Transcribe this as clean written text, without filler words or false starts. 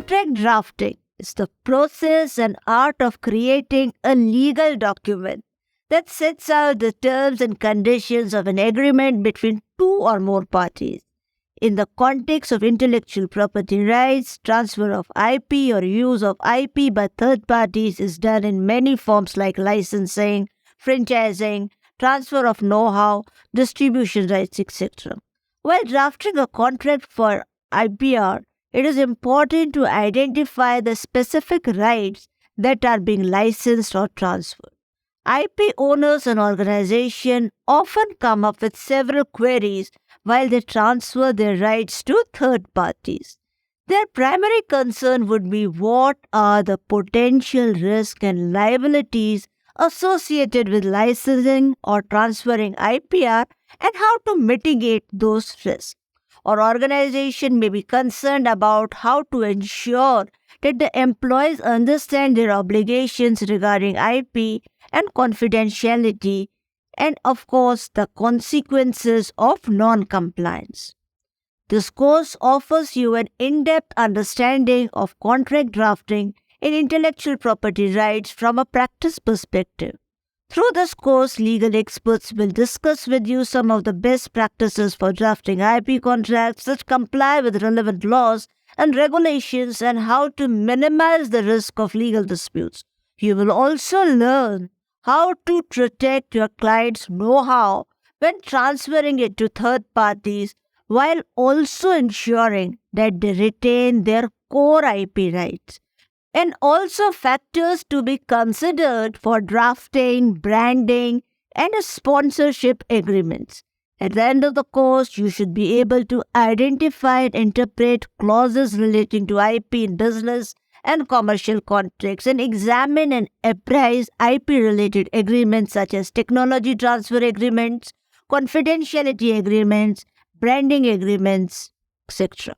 Contract drafting is the process and art of creating a legal document that sets out the terms and conditions of an agreement between two or more parties. In the context of intellectual property rights, transfer of IP or use of IP by third parties is done in many forms like licensing, franchising, transfer of know-how, distribution rights, etc. While drafting a contract for IPR, it is important to identify the specific rights that are being licensed or transferred. IP owners and organizations often come up with several queries while they transfer their rights to third parties. Their primary concern would be what are the potential risks and liabilities associated with licensing or transferring IPR and how to mitigate those risks. Or organization may be concerned about how to ensure that the employees understand their obligations regarding IP and confidentiality, and of course the consequences of non-compliance. This course offers you an in-depth understanding of contract drafting in intellectual property rights from a practice perspective. Through this course, legal experts will discuss with you some of the best practices for drafting IP contracts that comply with relevant laws and regulations and how to minimize the risk of legal disputes. You will also learn how to protect your client's know-how when transferring it to third parties while also ensuring that they retain their core IP rights. And also factors to be considered for drafting, branding, and sponsorship agreements. At the end of the course, you should be able to identify and interpret clauses relating to IP in business and commercial contracts and examine and appraise IP-related agreements such as technology transfer agreements, confidentiality agreements, branding agreements, etc.